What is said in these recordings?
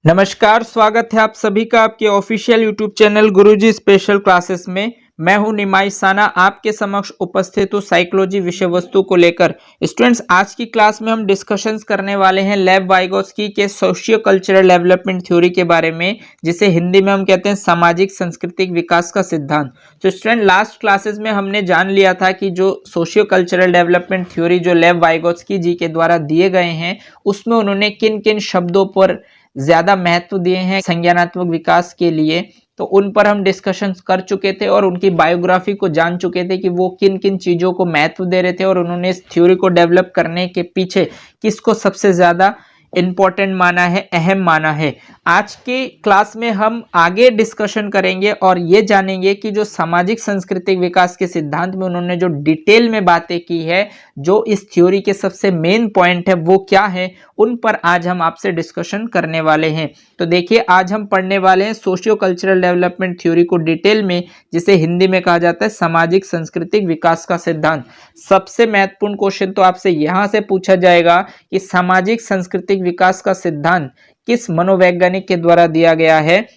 नमस्कार, स्वागत है आप सभी का आपके ऑफिशियल यूट्यूब चैनल गुरुजी स्पेशल क्लासेस में। मैं हूं निमाई साना, आपके समक्ष उपस्थित हूं साइकोलॉजी विषय वस्तु को लेकर। स्टूडेंट्स, आज की क्लास में हम डिस्कशंस करने वाले हैं लेव वाइगोत्स्की के सोशियो कल्चरल डेवलपमेंट थ्योरी के बारे में, जिसे हिंदी में हम कहते हैं सामाजिक सांस्कृतिक विकास का सिद्धांत। तो स्टूडेंट, लास्ट क्लासेस में हमने जान लिया था कि जो सोशियो कल्चरल डेवलपमेंट थ्योरी जो लेव वाइगोत्स्की जी के द्वारा दिए गए हैं, उसमें उन्होंने किन किन शब्दों पर ज्यादा महत्व दिए हैं संज्ञानात्मक विकास के लिए, तो उन पर हम डिस्कशन कर चुके थे और उनकी बायोग्राफी को जान चुके थे कि वो किन किन चीजों को महत्व दे रहे थे और उन्होंने इस थ्योरी को डेवलप करने के पीछे किसको सबसे ज्यादा इंपॉर्टेंट माना है, अहम माना है। आज की क्लास में हम आगे डिस्कशन करेंगे और ये जानेंगे कि जो सामाजिक सांस्कृतिक विकास के सिद्धांत में उन्होंने जो डिटेल में बातें की है, जो इस थ्योरी के सबसे मेन पॉइंट है वो क्या है, उन पर आज हम आपसे डिस्कशन करने वाले हैं। तो देखिए, आज हम पढ़ने वाले हैं सोशियो कल्चरल डेवलपमेंट थ्योरी को डिटेल में, जिसे हिंदी में कहा जाता है सामाजिक सांस्कृतिक विकास का सिद्धांत। सबसे महत्वपूर्ण क्वेश्चन तो आपसे यहां से पूछा जाएगा कि सामाजिक सांस्कृतिक विकास का सिद्धांत किस मनोवैज्ञानिक के द्वारा दिया गया है,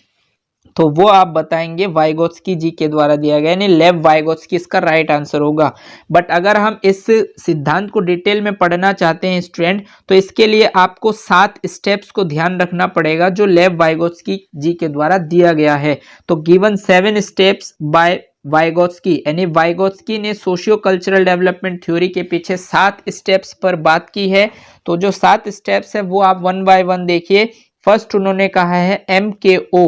तो वो आप बताएंगे वाइगोत्स्की जी के द्वारा दिया गया, यानी लेव वाइगोत्स्की इसका राइट आंसर होगा। बट अगर हम इस सिद्धांत को डिटेल में पढ़ना चाहते हैं स्टूडेंट, तो इसके लिए आपको 7 स्टेप्स को ध्यान रखना पड़ेगा जो लेव वाइगोत्स्की जी के द्वारा दिया गया है। तो गिवन 7 स्टेप्स बाय वाइगोत्स्की, यानी वाइगोत्स्की ने सोशियो कल्चरल डेवलपमेंट थ्योरी के पीछे 7 स्टेप्स पर बात की है। तो जो 7 स्टेप्स है वो आप वन बाय वन देखिए। फर्स्ट उन्होंने कहा है MKO।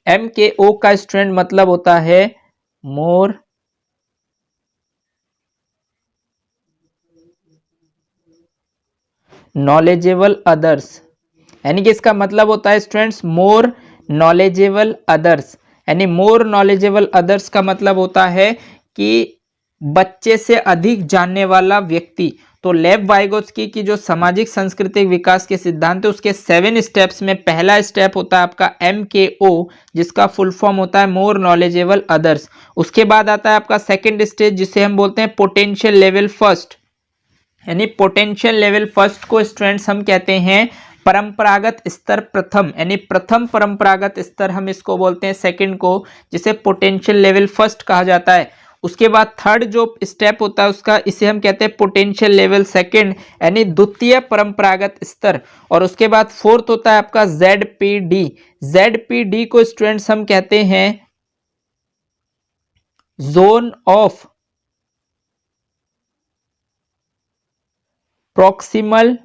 MKO का स्टूडेंट मतलब होता है मोर नॉलेजेबल अदर्स, यानी कि इसका मतलब होता है स्टूडेंट्स मोर नॉलेजेबल अदर्स, यानी मोर नॉलेजेबल अदर्स का मतलब होता है कि बच्चे से अधिक जानने वाला व्यक्ति। तो लेव वाइगोत्स्की की जो सामाजिक सांस्कृतिक विकास के सिद्धांत है उसके 7 स्टेप्स में पहला स्टेप होता है आपका MKO, जिसका फुल फॉर्म होता है मोर नॉलेजेबल अदर्स। उसके बाद आता है आपका सेकंड स्टेज, जिसे हम बोलते हैं पोटेंशियल लेवल फर्स्ट, यानी पोटेंशियल लेवल फर्स्ट को स्टूडेंट्स हम कहते हैं परंपरागत स्तर प्रथम, यानी प्रथम परंपरागत स्तर हम इसको बोलते हैं सेकंड को, जिसे पोटेंशियल लेवल फर्स्ट कहा जाता है। उसके बाद थर्ड जो स्टेप होता है उसका, इसे हम कहते हैं पोटेंशियल लेवल सेकंड, यानी द्वितीय परंपरागत स्तर। और उसके बाद फोर्थ होता है आपका ZPD। ZPD को स्टूडेंट्स हम कहते हैं जोन ऑफ प्रॉक्सिमल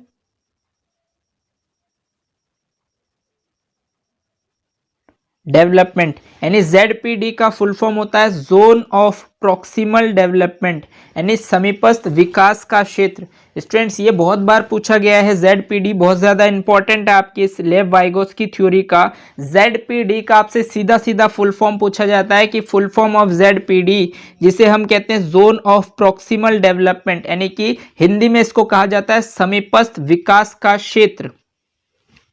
डेवलपमेंट, यानी ZPD का फुल फॉर्म होता है जोन ऑफ प्रॉक्सिमल डेवलपमेंट, यानी समीपस्थ विकास का क्षेत्र। स्टूडेंट्स, ये बहुत बार पूछा गया है, ZPD बहुत ज्यादा इंपॉर्टेंट है आपकी इस लेव वाइगोत्स्की थ्योरी का। ZPD का आपसे सीधा सीधा फुल फॉर्म पूछा जाता है कि फुल फॉर्म ऑफ ZPD, जिसे हम कहते हैं जोन ऑफ प्रॉक्सिमल डेवलपमेंट, यानी कि हिंदी में इसको कहा जाता है समीपस्थ विकास का क्षेत्र।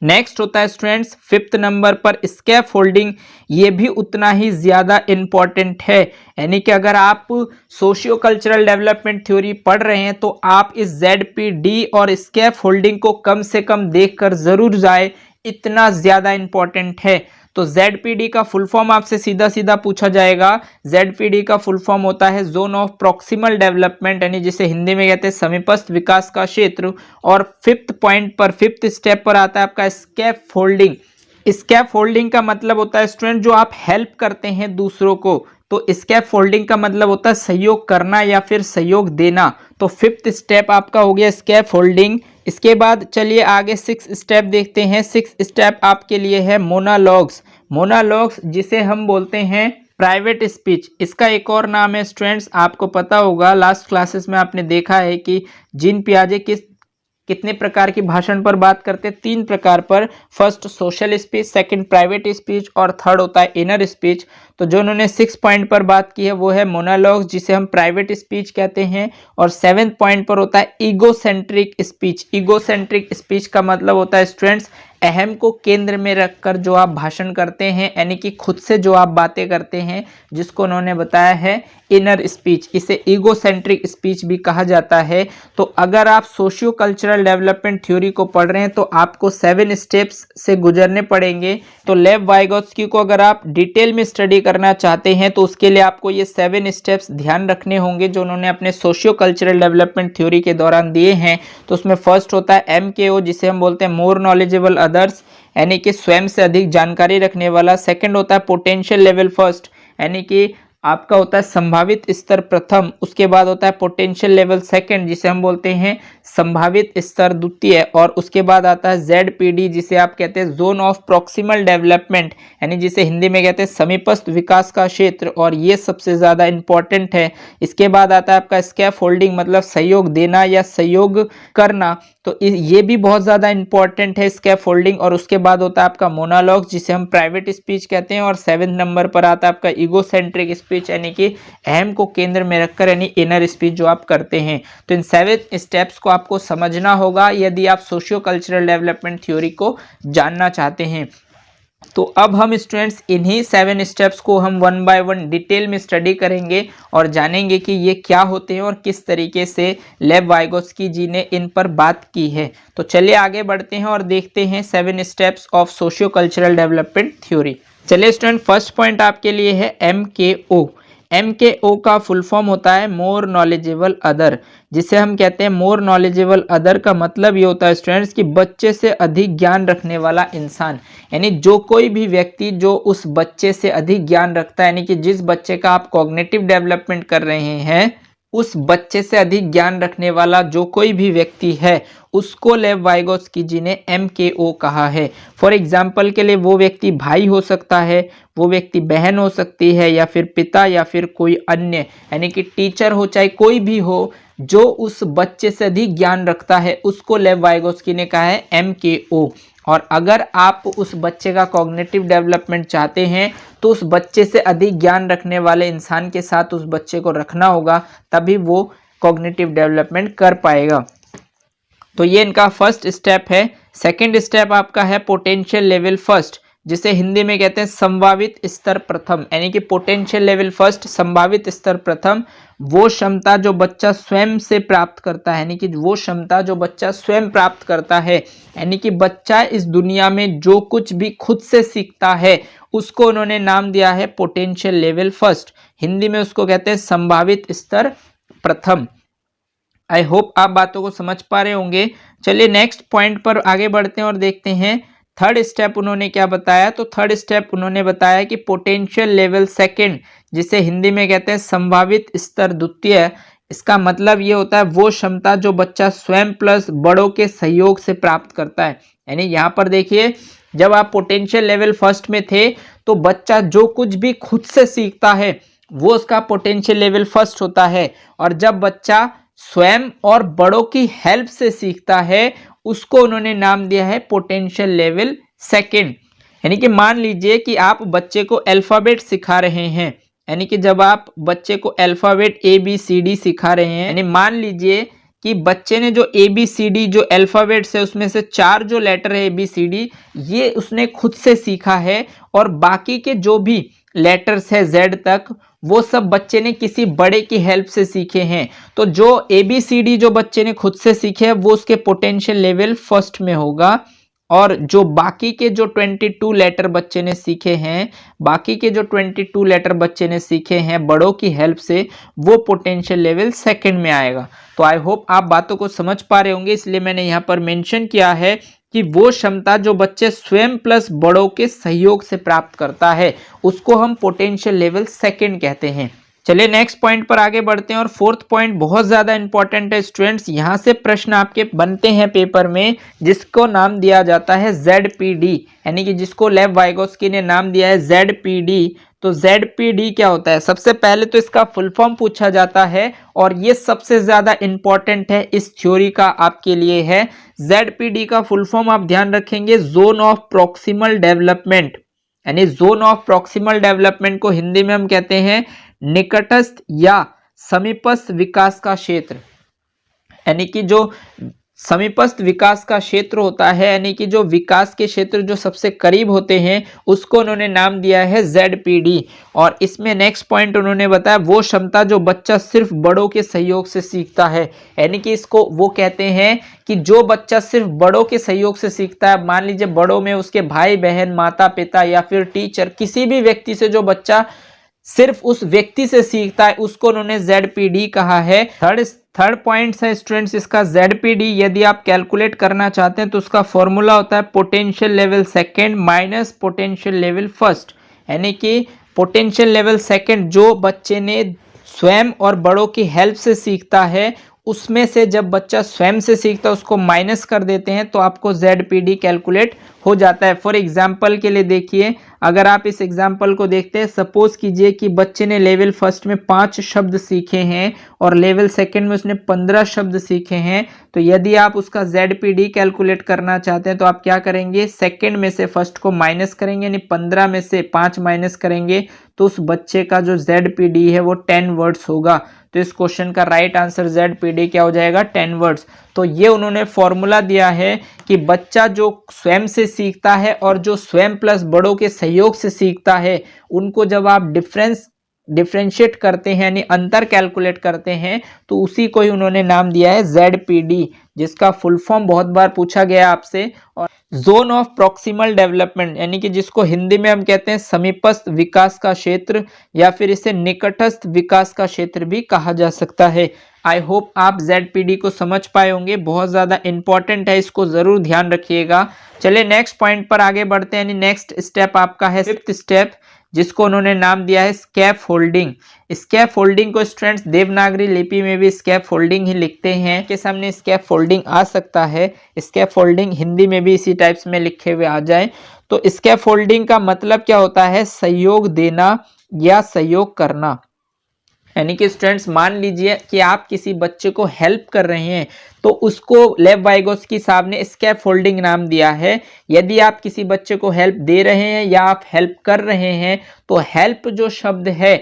नेक्स्ट होता है स्टूडेंट्स 5th नंबर पर स्कैफ होल्डिंग। ये भी उतना ही ज्यादा इंपॉर्टेंट है, यानी कि अगर आप सोशियो कल्चरल डेवलपमेंट थ्योरी पढ़ रहे हैं तो आप इस ZPD और स्कैफ होल्डिंग को कम से कम देखकर जरूर जाए, इतना ज्यादा इंपॉर्टेंट है। तो ZPD का फुल फॉर्म आपसे सीधा सीधा पूछा जाएगा। ZPD का फुल फॉर्म होता है जोन ऑफ प्रॉक्सिमल डेवलपमेंट, यानी जिसे हिंदी में कहते हैं समीपस्थ विकास का क्षेत्र। और 5th पॉइंट पर, 5th स्टेप पर आता है आपका स्कैफ फोल्डिंग। स्कैफ फोल्डिंग का मतलब होता है स्टूडेंट जो आप हेल्प करते हैं दूसरों को, तो स्कैफ फोल्डिंग का मतलब होता है सहयोग करना या फिर सहयोग देना। तो 5th स्टेप आपका हो गया स्कैफ फोल्डिंग। इसके बाद चलिए आगे 6th स्टेप देखते हैं। 6th स्टेप आपके लिए है मोनालॉग्स। मोनालॉग्स जिसे हम बोलते हैं प्राइवेट स्पीच। इसका एक और नाम है स्टूडेंट्स, आपको पता होगा लास्ट क्लासेस में आपने देखा है कि जीन पियाजे कितने प्रकार की भाषण पर बात करते हैं, 3 प्रकार पर। First social speech, second private speech और थर्ड होता है इनर स्पीच। तो जो उन्होंने 6 पॉइंट पर बात की है वो है मोनोलॉग्स, जिसे हम प्राइवेट स्पीच कहते हैं। और 7th पॉइंट पर होता है ईगोसेंट्रिक स्पीच। ईगोसेंट्रिक स्पीच का मतलब होता है स्टूडेंट्स अहम को केंद्र में रखकर जो आप भाषण करते हैं, यानी कि खुद से जो आप बातें करते हैं, जिसको उन्होंने बताया है इनर स्पीच, इसे ईगोसेंट्रिक स्पीच भी कहा जाता है। तो अगर आप सोशियो कल्चरल डेवलपमेंट थ्योरी को पढ़ रहे हैं तो आपको 7 स्टेप्स से गुजरने पड़ेंगे। तो लेव वाइगोत्स्की को अगर आप डिटेल में स्टडी करना चाहते हैं तो उसके लिए आपको ये 7 स्टेप्स ध्यान रखने होंगे जो उन्होंने अपने सोशियो कल्चरल डेवलपमेंट थ्योरी के दौरान दिए हैं। तो उसमें फर्स्ट होता है MKO, जिसे हम बोलते हैं मोर नॉलेजेबल अदर्स, यानी कि स्वयं से अधिक जानकारी रखने वाला। सेकंड होता है पोटेंशियल लेवल फर्स्ट, यानी कि आपका होता है संभावित स्तर प्रथम। उसके बाद होता है पोटेंशियल लेवल सेकंड, जिसे हम बोलते हैं संभावित स्तर द्वितीय। और उसके बाद आता है ZPD, जिसे आप कहते हैं जोन ऑफ प्रॉक्सिमल डेवलपमेंट, यानी जिसे हिंदी में कहते हैं समीपस्थ विकास का क्षेत्र, और ये सबसे ज़्यादा इंपॉर्टेंट है। इसके बाद आता है आपका स्कैफोल्डिंग, मतलब सहयोग देना या सहयोग करना, तो ये भी बहुत ज़्यादा इंपॉर्टेंट है स्कैफोल्डिंग। और उसके बाद होता है आपका मोनोलॉग, जिसे हम प्राइवेट स्पीच कहते हैं। और 7 नंबर पर आता है आपका ईगोसेंट्रिक स्पीच, यानी कि अहम को केंद्र में रखकर, यानी इनर स्पीच जो आप करते हैं। तो इन 7 स्टेप्स को आपको समझना होगा यदि आप सोशियो कल्चरल डेवलपमेंट थ्योरी को जानना चाहते हैं। तो अब हम स्टूडेंट्स इन्हीं 7 स्टेप्स को हम 1 बाय 1 डिटेल में स्टडी करेंगे और जानेंगे कि ये क्या होते हैं और किस तरीके से लेव वाइगोत्स्की जी ने इन पर बात की है। तो चलिए आगे बढ़ते हैं और देखते हैं 7 steps of socio cultural development theory. चलिए स्टूडेंट, फर्स्ट पॉइंट आपके लिए है MKO। MKO का फुल फॉर्म होता है मोर नॉलेजेबल अदर, जिसे हम कहते हैं मोर नॉलेजेबल अदर का मतलब ये होता है स्टूडेंट्स कि बच्चे से अधिक ज्ञान रखने वाला इंसान, यानी जो कोई भी व्यक्ति जो उस बच्चे से अधिक ज्ञान रखता है, यानी कि जिस बच्चे का आप कॉग्निटिव डेवलपमेंट कर रहे हैं उस बच्चे से अधिक ज्ञान रखने वाला जो कोई भी व्यक्ति है उसको लेव वाइगोत्स्की जी ने MKO कहा है। फॉर एग्जाम्पल के लिए वो व्यक्ति भाई हो सकता है, वो व्यक्ति बहन हो सकती है, या फिर पिता, या फिर कोई अन्य, यानी कि टीचर हो, चाहे कोई भी हो, जो उस बच्चे से अधिक ज्ञान रखता है उसको लेव वाइगोत्स्की ने कहा है MKO। और अगर आप उस बच्चे का कॉग्निटिव डेवलपमेंट चाहते हैं तो उस बच्चे से अधिक ज्ञान रखने वाले इंसान के साथ उस बच्चे को रखना होगा, तभी वो कॉग्निटिव डेवलपमेंट कर पाएगा। तो ये इनका फर्स्ट स्टेप है। सेकंड स्टेप आपका है पोटेंशियल लेवल फर्स्ट, जिसे हिंदी में कहते हैं संभावित स्तर प्रथम, यानी कि पोटेंशियल लेवल फर्स्ट, संभावित स्तर प्रथम, वो क्षमता जो बच्चा स्वयं से प्राप्त करता है, यानी कि वो क्षमता जो बच्चा स्वयं प्राप्त करता है, यानी कि बच्चा इस दुनिया में जो कुछ भी खुद से सीखता है उसको उन्होंने नाम दिया है पोटेंशियल लेवल फर्स्ट। हिंदी में उसको कहते हैं संभावित स्तर प्रथम। आई होप आप बातों को समझ पा रहे होंगे। चलिए नेक्स्ट पॉइंट पर आगे बढ़ते हैं और देखते हैं थर्ड स्टेप उन्होंने क्या बताया। तो थर्ड स्टेप उन्होंने बताया कि पोटेंशियल लेवल सेकंड, जिसे हिंदी में कहते हैं संभावित स्तर द्वितीय, इसका मतलब ये होता है वो क्षमता जो बच्चा स्वयं प्लस बड़ों के सहयोग से प्राप्त करता है। यानी यहाँ पर देखिए, जब आप पोटेंशियल लेवल फर्स्ट में थे तो बच्चा जो कुछ भी खुद से सीखता है वो उसका पोटेंशियल लेवल फर्स्ट होता है, और जब बच्चा स्वयं और बड़ों की हेल्प से सीखता है उसको उन्होंने नाम दिया है पोटेंशियल लेवल सेकंड। यानी कि मान लीजिए कि आप बच्चे को अल्फाबेट सिखा रहे हैं, यानी कि जब आप बच्चे को अल्फाबेट ABCD सिखा रहे हैं, यानी मान लीजिए कि बच्चे ने जो ABCD जो अल्फाबेट्स है उसमें से 4 जो लेटर है ABCD ये उसने खुद से सीखा है, और बाकी के जो भी लेटर्स है Z तक वो सब बच्चे ने किसी बड़े की हेल्प से सीखे हैं। तो जो ABCD जो बच्चे ने खुद से सीखे हैं वो उसके पोटेंशियल लेवल फर्स्ट में होगा, और जो बाकी के जो 22 लेटर बच्चे ने सीखे हैं, बाकी के जो 22 लेटर बच्चे ने सीखे हैं बड़ों की हेल्प से, वो पोटेंशियल लेवल सेकंड में आएगा। तो आई होप आप बातों को समझ पा रहे होंगे, इसलिए मैंने यहाँ पर मेंशन किया है कि वो क्षमता जो बच्चे स्वयं प्लस बड़ों के सहयोग से प्राप्त करता है उसको हम पोटेंशियल लेवल सेकंड कहते हैं। चलिए नेक्स्ट पॉइंट पर आगे बढ़ते हैं, और फोर्थ पॉइंट बहुत ज्यादा इंपॉर्टेंट है स्टूडेंट्स। यहाँ से प्रश्न आपके बनते हैं पेपर में, जिसको नाम दिया जाता है ZPD, यानी कि जिसको लेव वाइगोत्स्की ने नाम दिया है ZPD। तो ZPD क्या होता है? सबसे पहले तो इसका फुल फॉर्म पूछा जाता है, और ये सबसे ज्यादा इंपॉर्टेंट है इस थ्योरी का आपके लिए है। ZPD का फुल फॉर्म आप ध्यान रखेंगे जोन ऑफ प्रॉक्सिमल डेवलपमेंट, यानी जोन ऑफ प्रॉक्सिमल डेवलपमेंट को हिंदी में हम कहते हैं निकटस्थ या समीपस्थ विकास का क्षेत्र, यानी कि जो समीपस्थ विकास का क्षेत्र होता है, यानी कि जो विकास के क्षेत्र जो सबसे करीब होते हैं उसको उन्होंने नाम दिया है ZPD। और इसमें नेक्स्ट पॉइंट उन्होंने बताया वो क्षमता जो बच्चा सिर्फ बड़ों के सहयोग से सीखता है, यानी कि इसको वो कहते हैं कि जो बच्चा सिर्फ बड़ों के सहयोग से सीखता है, मान लीजिए बड़ों में उसके भाई बहन, माता पिता या फिर टीचर, किसी भी व्यक्ति से जो बच्चा सिर्फ उस व्यक्ति से सीखता है उसको उन्होंने ZPD कहा है। थर्ड पॉइंट है स्टूडेंट्स इसका ZPD, यदि आप कैलकुलेट करना चाहते हैं तो उसका फॉर्मूला होता है potential level second minus potential level first, यानी कि पोटेंशियल लेवल सेकंड जो बच्चे ने स्वयं और बड़ों की हेल्प से सीखता है, उसमें से जब बच्चा स्वयं से सीखता है उसको माइनस कर देते हैं तो आपको ZPD कैलकुलेट हो जाता है। फॉर एग्जाम्पल के लिए देखिए, अगर आप इस एग्जाम्पल को देखते हैं, सपोज कीजिए कि बच्चे ने लेवल फर्स्ट में 5 शब्द सीखे हैं और लेवल सेकंड में उसने 15 शब्द सीखे हैं, तो यदि आप उसका ZPD कैलकुलेट करना चाहते हैं तो आप क्या करेंगे, सेकंड में से फर्स्ट को माइनस करेंगे, यानी 15 में से 5 माइनस करेंगे तो उस बच्चे का जो ZPD है वो 10 वर्ड्स होगा। तो इस क्वेश्चन का राइट आंसर ZPD क्या हो जाएगा, 10 वर्ड्स। तो ये उन्होंने फॉर्मूला दिया है कि बच्चा जो स्वयं से सीखता है और जो स्वयं प्लस बड़ों के सहयोग से सीखता है, उनको जब आप डिफरेंशिएट करते हैं यानी अंतर कैलकुलेट करते हैं तो उसी को ही उन्होंने नाम दिया है ZPD, जिसका फुल फॉर्म बहुत बार पूछा गया आपसे। और जोन ऑफ प्रॉक्सिमल डेवलपमेंट, यानी कि जिसको हिंदी में हम कहते हैं समीपस्थ विकास का क्षेत्र या फिर इसे निकटस्थ विकास का क्षेत्र भी कहा जा सकता है। आई होप आप ZPD को समझ पाए होंगे, बहुत ज़्यादा इंपॉर्टेंट है, इसको ज़रूर ध्यान रखिएगा। चलिए नेक्स्ट पॉइंट पर आगे बढ़ते हैं, यानी नेक्स्ट स्टेप आपका है 5th स्टेप, जिसको उन्होंने नाम दिया है स्कैफ फोल्डिंग। स्कैफ फोल्डिंग को स्टूडेंट्स देवनागरी लिपि में भी स्कैफ फोल्डिंग ही लिखते हैं, के सामने स्कैफ फोल्डिंग आ सकता है, स्कैफ फोल्डिंग हिंदी में भी इसी टाइप्स में लिखे हुए आ जाए। तो स्कैफ फोल्डिंग का मतलब क्या होता है, सहयोग देना या सहयोग करना। यानी कि स्टूडेंट्स मान लीजिए कि आप किसी बच्चे को हेल्प कर रहे हैं तो उसको लेव वाइगोस्की साहब ने स्कैफ फोल्डिंग नाम दिया है। यदि आप किसी बच्चे को हेल्प दे रहे हैं या आप हेल्प कर रहे हैं तो हेल्प जो शब्द है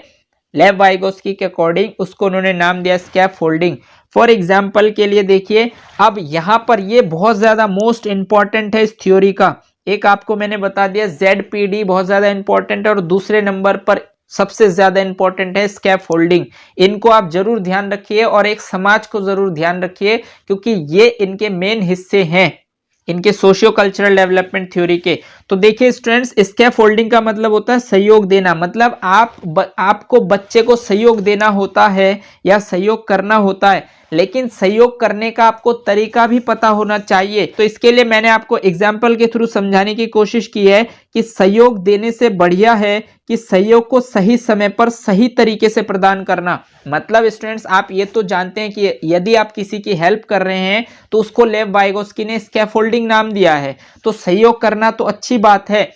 लेव वाइगोस्की के अकॉर्डिंग उसको उन्होंने नाम दिया स्कैफ फोल्डिंग। फॉर एग्जाम्पल के लिए देखिए, अब यहाँ पर ये बहुत ज़्यादा मोस्ट इंपॉर्टेंट है इस थ्योरी का। एक आपको मैंने बता दिया ZPD बहुत ज़्यादा इंपॉर्टेंट है और दूसरे नंबर पर सबसे ज्यादा इंपॉर्टेंट है स्कैफ फोल्डिंग। इनको आप जरूर ध्यान रखिए और एक समाज को जरूर ध्यान रखिए क्योंकि ये इनके मेन हिस्से हैं इनके सोशियो कल्चरल डेवलपमेंट थ्योरी के। तो देखिए स्टूडेंट्स, स्कैफ फोल्डिंग का मतलब होता है सहयोग देना, मतलब आपको बच्चे को सहयोग देना होता है या सहयोग करना होता है, लेकिन सहयोग करने का आपको तरीका भी पता होना चाहिए। तो इसके लिए मैंने आपको एग्जाम्पल के थ्रू समझाने की कोशिश की है कि सहयोग देने से बढ़िया है कि सहयोग को सही समय पर सही तरीके से प्रदान करना। मतलब स्टूडेंट्स, आप ये तो जानते हैं कि यदि आप किसी की हेल्प कर रहे हैं तो उसको लेव वाइगोस्की ने स्कैफोल्डिंग नाम दिया है, तो सहयोग करना तो अच्छी बात है,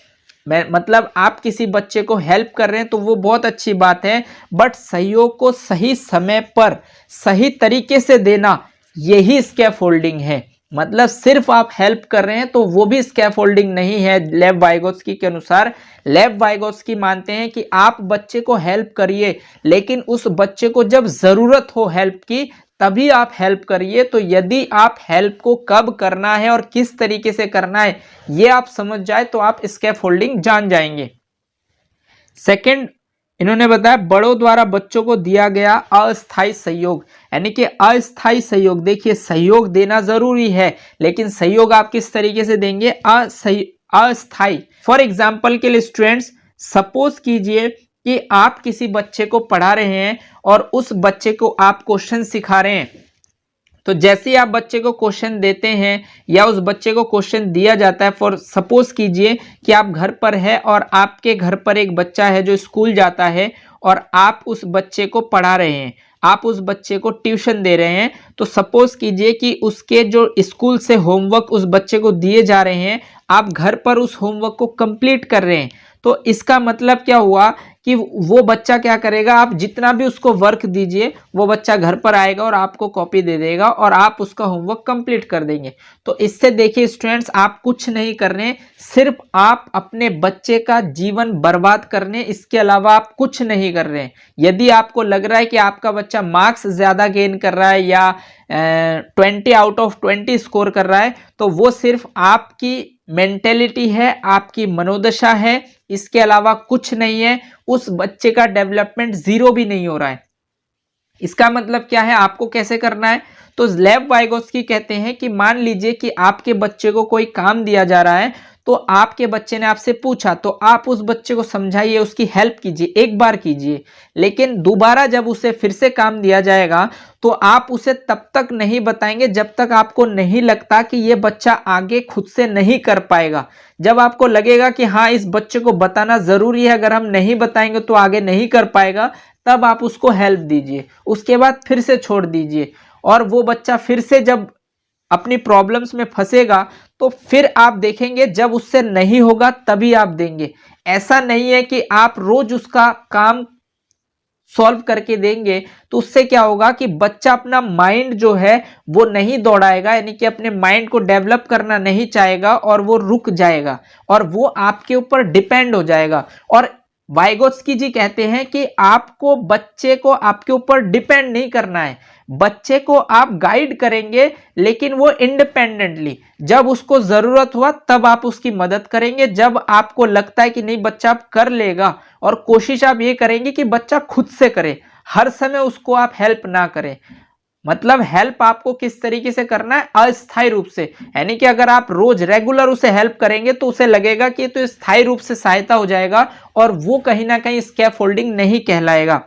मतलब आप किसी बच्चे को हेल्प कर रहे हैं तो वो बहुत अच्छी बात है, बट सहयोग को सही समय पर सही तरीके से देना यही स्कैफोल्डिंग है। मतलब सिर्फ आप हेल्प कर रहे हैं तो वो भी स्कैफोल्डिंग नहीं है लेव वाइगोस्की के अनुसार। लेव वाइगोस्की मानते हैं कि आप बच्चे को हेल्प करिए, लेकिन उस बच्चे को जब जरूरत हो हेल्प की तभी आप हेल्प करिए। तो यदि आप हेल्प को कब करना है और किस तरीके से करना है ये आप समझ जाए तो आप स्कैफोल्डिंग जान जाएंगे। सेकंड, इन्होंने बताया बड़ों द्वारा बच्चों को दिया गया अस्थायी सहयोग, यानी कि अस्थायी सहयोग। देखिए सहयोग देना जरूरी है, लेकिन सहयोग आप किस तरीके से देंगे, अस्थायी। फॉर एग्जाम्पल के लिए स्टूडेंट्स, सपोज कीजिए कि आप किसी बच्चे को पढ़ा रहे हैं और उस बच्चे को आप क्वेश्चन सिखा रहे हैं, तो जैसे ही आप बच्चे को क्वेश्चन देते हैं या उस बच्चे को क्वेश्चन दिया जाता है, फॉर सपोज कीजिए कि आप घर पर है और आपके घर पर एक बच्चा है जो स्कूल जाता है और आप उस बच्चे को पढ़ा रहे हैं, आप उस बच्चे को ट्यूशन दे रहे हैं। तो सपोज कीजिए कि उसके जो स्कूल से होमवर्क उस बच्चे को दिए जा रहे हैं, आप घर पर उस होमवर्क को कंप्लीट कर रहे हैं। तो इसका मतलब क्या हुआ कि वो बच्चा क्या करेगा, आप जितना भी उसको वर्क दीजिए वो बच्चा घर पर आएगा और आपको कॉपी दे देगा और आप उसका होमवर्क कंप्लीट कर देंगे। तो इससे देखिए स्टूडेंट्स, आप कुछ नहीं कर रहे हैं, सिर्फ आप अपने बच्चे का जीवन बर्बाद कर रहे हैं, इसके अलावा आप कुछ नहीं कर रहे हैं। यदि आपको लग रहा है कि आपका बच्चा मार्क्स ज़्यादा गेन कर रहा है या 20 आउट ऑफ 20 स्कोर कर रहा है, तो वो सिर्फ आपकी मेंटेलिटी है, आपकी मनोदशा है, इसके अलावा कुछ नहीं है। उस बच्चे का डेवलपमेंट जीरो भी नहीं हो रहा है। इसका मतलब क्या है, आपको कैसे करना है? तो लेव वाइगोत्स्की कहते हैं कि मान लीजिए कि आपके बच्चे को कोई काम दिया जा रहा है, तो आपके बच्चे ने आपसे पूछा, तो आप उस बच्चे को समझाइए, उसकी हेल्प कीजिए, एक बार कीजिए, लेकिन दोबारा जब उसे फिर से काम दिया जाएगा तो आप उसे तब तक नहीं बताएंगे जब तक आपको नहीं लगता कि ये बच्चा आगे खुद से नहीं कर पाएगा। जब आपको लगेगा कि हाँ, इस बच्चे को बताना जरूरी है, अगर हम नहीं बताएंगे तो आगे नहीं कर पाएगा, तब आप उसको हेल्प दीजिए। उसके बाद फिर से छोड़ दीजिए, और वो बच्चा फिर से जब अपनी प्रॉब्लम्स में फंसेगा तो फिर आप देखेंगे, जब उससे नहीं होगा तभी आप देंगे। ऐसा नहीं है कि आप रोज उसका काम सॉल्व करके देंगे, तो उससे क्या होगा कि बच्चा अपना माइंड जो है वो नहीं दौड़ाएगा, यानी कि अपने माइंड को डेवलप करना नहीं चाहेगा, और वो रुक जाएगा और वो आपके ऊपर डिपेंड हो जाएगा। और वाइगोत्स्की जी कहते हैं कि आपको बच्चे को आपके ऊपर डिपेंड नहीं करना है, बच्चे को आप गाइड करेंगे, लेकिन वो इंडिपेंडेंटली, जब उसको जरूरत हुआ तब आप उसकी मदद करेंगे। जब आपको लगता है कि नहीं बच्चा आप कर लेगा, और कोशिश आप ये करेंगे कि बच्चा खुद से करे, हर समय उसको आप हेल्प ना करें। मतलब हेल्प आपको किस तरीके से करना है, अस्थायी रूप से, यानी कि अगर आप रोज रेगुलर उसे हेल्प करेंगे तो उसे लगेगा कि तो स्थायी रूप से सहायता हो जाएगा, और वो कहीं ना कहीं स्कैफोल्डिंग नहीं कहलाएगा।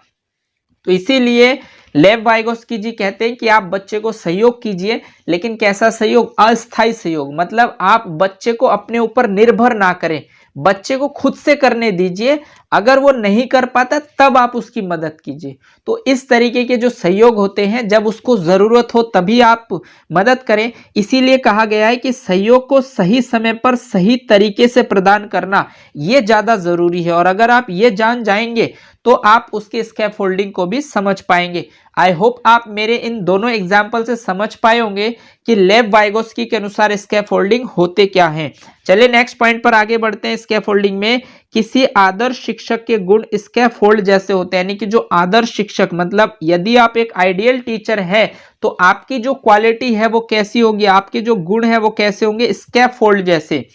तो इसीलिए लेव वाइगोत्स्की जी कहते हैं कि आप बच्चे को सहयोग कीजिए, लेकिन कैसा सहयोग? अस्थायी सहयोग। मतलब आप बच्चे को अपने ऊपर निर्भर ना करें, बच्चे को खुद से करने दीजिए, अगर वो नहीं कर पाता तब आप उसकी मदद कीजिए। तो इस तरीके के जो सहयोग होते हैं, जब उसको जरूरत हो तभी आप मदद करें। इसीलिए कहा गया है कि सहयोग को सही समय पर सही तरीके से प्रदान करना ये ज्यादा जरूरी है, और अगर आप ये जान जाएंगे तो आप उसके स्कैफोल्डिंग को भी समझ पाएंगे। आई होप आप मेरे इन दोनों एग्जाम्पल से समझ पाए होंगे कि लेव वाइगोत्स्की के अनुसार स्कैफोल्डिंग होते क्या हैं। चलिए नेक्स्ट पॉइंट पर आगे बढ़ते हैं। स्कैफोल्डिंग में किसी आदर्श शिक्षक के गुण स्कैफोल्ड जैसे होते हैं, यानी कि जो आदर्श शिक्षक, मतलब यदि आप एक आइडियल टीचर है तो आपकी जो क्वालिटी है वो कैसी होगी, आपके जो गुण है वो कैसे होंगे? स्कैफोल्ड जैसे।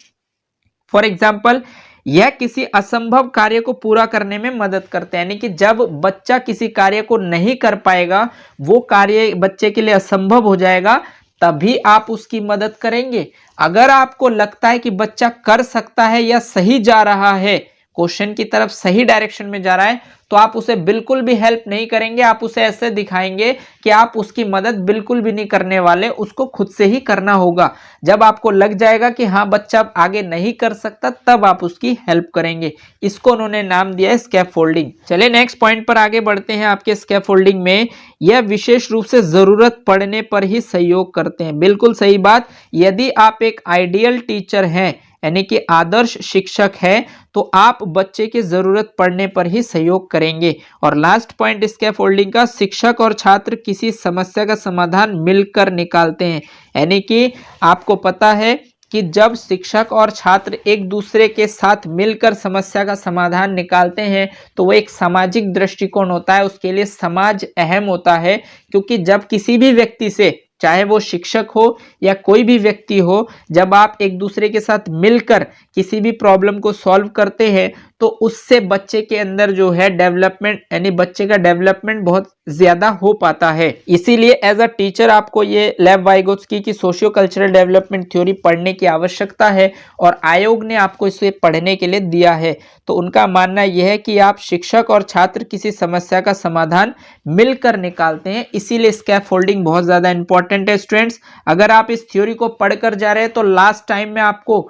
फॉर एग्जाम्पल, यह किसी असंभव कार्य को पूरा करने में मदद करते हैं, यानी कि जब बच्चा किसी कार्य को नहीं कर पाएगा, वो कार्य बच्चे के लिए असंभव हो जाएगा, तभी आप उसकी मदद करेंगे। अगर आपको लगता है कि बच्चा कर सकता है या सही जा रहा है, क्वेश्चन की तरफ सही डायरेक्शन में जा रहा है, तो आप उसे बिल्कुल भी हेल्प नहीं करेंगे, आप उसे ऐसे दिखाएंगे कि आप उसकी मदद बिल्कुल भी नहीं करने वाले, उसको खुद से ही करना होगा। जब आपको लग जाएगा कि हाँ बच्चा आगे नहीं कर सकता, तब आप उसकी हेल्प करेंगे। इसको उन्होंने नाम दिया है स्कैफोल्डिंग। चलिए नेक्स्ट पॉइंट पर आगे बढ़ते हैं। आपके स्कैफोल्डिंग में यह विशेष रूप से जरूरत पड़ने पर ही सहयोग करते हैं। बिल्कुल सही बात। यदि आप एक आइडियल टीचर हैं, यानी कि आदर्श शिक्षक है, तो आप बच्चे की जरूरत पड़ने पर ही सहयोग करेंगे। और लास्ट पॉइंट स्कैफोल्डिंग का, शिक्षक और छात्र किसी समस्या का समाधान मिलकर निकालते हैं। यानी कि आपको पता है कि जब शिक्षक और छात्र एक दूसरे के साथ मिलकर समस्या का समाधान निकालते हैं तो वो एक सामाजिक दृष्टिकोण होता है, उसके लिए समाज अहम होता है। क्योंकि जब किसी भी व्यक्ति से, चाहे वो शिक्षक हो या कोई भी व्यक्ति हो, जब आप एक दूसरे के साथ मिलकर किसी भी प्रॉब्लम को सॉल्व करते हैं तो उससे बच्चे के अंदर जो है डेवलपमेंट, यानी बच्चे का डेवलपमेंट बहुत ज्यादा हो पाता है। इसीलिए एज अ टीचर आपको ये लेव वाइगोत्स्की की सोशियो कल्चरल डेवलपमेंट थ्योरी पढ़ने की आवश्यकता है, और आयोग ने आपको इसे पढ़ने के लिए दिया है। तो उनका मानना यह है कि आप शिक्षक और छात्र किसी समस्या का समाधान मिलकर निकालते हैं, इसीलिए स्कैफोल्डिंग बहुत ज्यादा इंपॉर्टेंट है। स्टूडेंट्स, अगर आप इस थ्योरी को पढ़कर जा रहे हैं तो लास्ट टाइम में आपको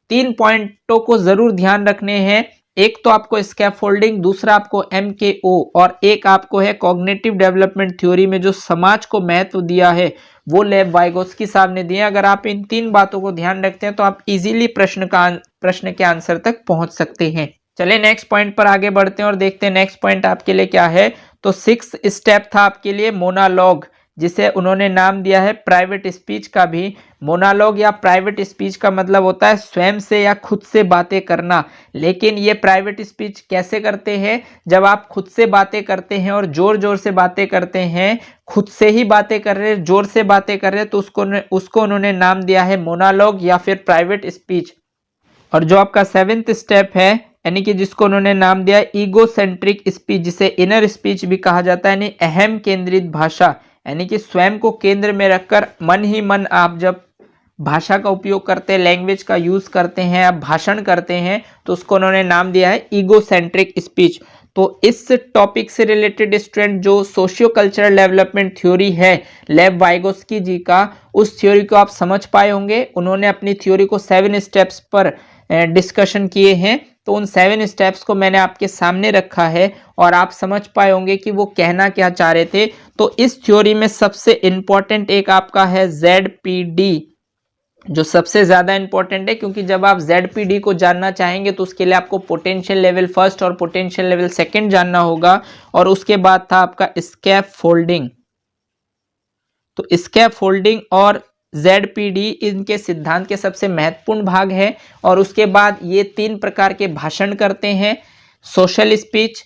3 पॉइंटों को जरूर ध्यान रखने हैं। एक तो आपको स्कैफोल्डिंग, दूसरा आपको MKO, और एक आपको है कॉग्निटिव डेवलपमेंट थ्योरी में जो समाज को महत्व दिया है वो लेव वाइगोत्स्की साहब ने दिया। अगर आप इन 3 बातों को ध्यान रखते हैं तो आप इजीली प्रश्न के आंसर तक पहुंच सकते हैं। चलिए नेक्स्ट पॉइंट पर आगे बढ़ते हैं और देखते हैं नेक्स्ट पॉइंट आपके लिए क्या है। तो 6th स्टेप था आपके लिए मोनोलॉग, जिसे उन्होंने नाम दिया है प्राइवेट स्पीच का भी। मोनोलॉग या प्राइवेट स्पीच का मतलब होता है स्वयं से या खुद से बातें करना, लेकिन ये प्राइवेट स्पीच कैसे करते हैं? जब आप खुद से बातें करते हैं और जोर जोर से बातें करते हैं, खुद से ही बातें कर रहे हैं, जोर से बातें कर रहे हैं, तो उसको उन्होंने नाम दिया है मोनोलॉग या फिर प्राइवेट स्पीच। और जो आपका 7th स्टेप है, यानी कि जिसको उन्होंने नाम दिया ईगो सेंट्रिक स्पीच, जिसे इनर स्पीच भी कहा जाता है, यानी अहम केंद्रित भाषा, यानी कि स्वयं को केंद्र में रखकर मन ही मन आप जब भाषा का उपयोग करते हैं, लैंग्वेज का यूज करते हैं, आप भाषण करते हैं, तो उसको उन्होंने नाम दिया है ईगो सेंट्रिक स्पीच। तो इस टॉपिक से रिलेटेड स्टूडेंट जो सोशियो कल्चरल डेवलपमेंट थ्योरी है लेव वाइगोस्की जी का, उस थ्योरी को आप समझ पाए होंगे। उन्होंने अपनी थ्योरी को 7 स्टेप्स पर डिस्कशन किए हैं, तो उन 7 स्टेप्स को मैंने आपके सामने रखा है और आप समझ पाए होंगे कि वो कहना क्या चाह रहे थे। तो इस थ्योरी में सबसे इंपॉर्टेंट एक आपका है ZPD, जो सबसे ज्यादा इंपॉर्टेंट है, क्योंकि जब आप ZPD को जानना चाहेंगे तो उसके लिए आपको पोटेंशियल लेवल फर्स्ट और पोटेंशियल लेवल सेकंड जानना होगा। और उसके बाद था आपका स्कैफ फोल्डिंग। तो स्कैफ फोल्डिंग और ZPD इनके सिद्धांत के सबसे महत्वपूर्ण भाग है। और उसके बाद ये 3 प्रकार के भाषण करते हैं, सोशल स्पीच,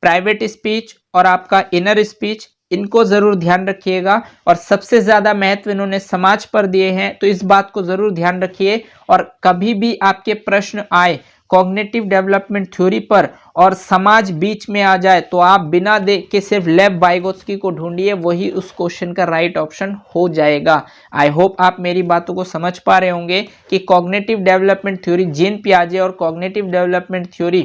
प्राइवेट स्पीच और आपका इनर स्पीच। इनको जरूर ध्यान रखिएगा। और सबसे ज्यादा महत्व इन्होंने समाज पर दिए हैं, तो इस बात को जरूर ध्यान रखिए। और कभी भी आपके प्रश्न आए कॉग्निटिव डेवलपमेंट थ्योरी पर और समाज बीच में आ जाए, तो आप बिना देख के सिर्फ लेव वाइगोत्स्की को ढूंढिए, वही उस क्वेश्चन का राइट ऑप्शन हो जाएगा। आई होप आप मेरी बातों को समझ पा रहे होंगे कि कॉग्निटिव डेवलपमेंट थ्योरी जीन पियाजे और कॉग्निटिव डेवलपमेंट थ्योरी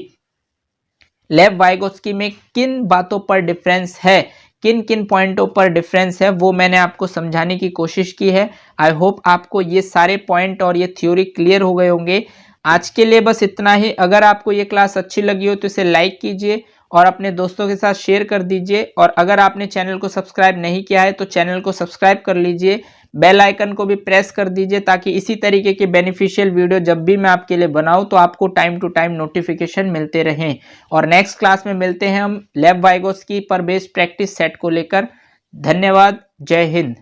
लेव वाइगोत्स्की में किन बातों पर डिफरेंस है, किन किन पॉइंटों पर डिफरेंस है, वो मैंने आपको समझाने की कोशिश की है। आई होप आपको ये सारे पॉइंट और ये थ्योरी क्लियर हो गए होंगे। आज के लिए बस इतना ही। अगर आपको ये क्लास अच्छी लगी हो तो इसे लाइक कीजिए और अपने दोस्तों के साथ शेयर कर दीजिए। और अगर आपने चैनल को सब्सक्राइब नहीं किया है तो चैनल को सब्सक्राइब कर लीजिए, बेल आइकन को भी प्रेस कर दीजिए, ताकि इसी तरीके के बेनिफिशियल वीडियो जब भी मैं आपके लिए बनाऊं तो आपको टाइम टू टाइम नोटिफिकेशन मिलते रहें। और नेक्स्ट क्लास में मिलते हैं हम लेव वाइगोत्स्की पर बेस्ड प्रैक्टिस सेट को लेकर। धन्यवाद। जय हिंद।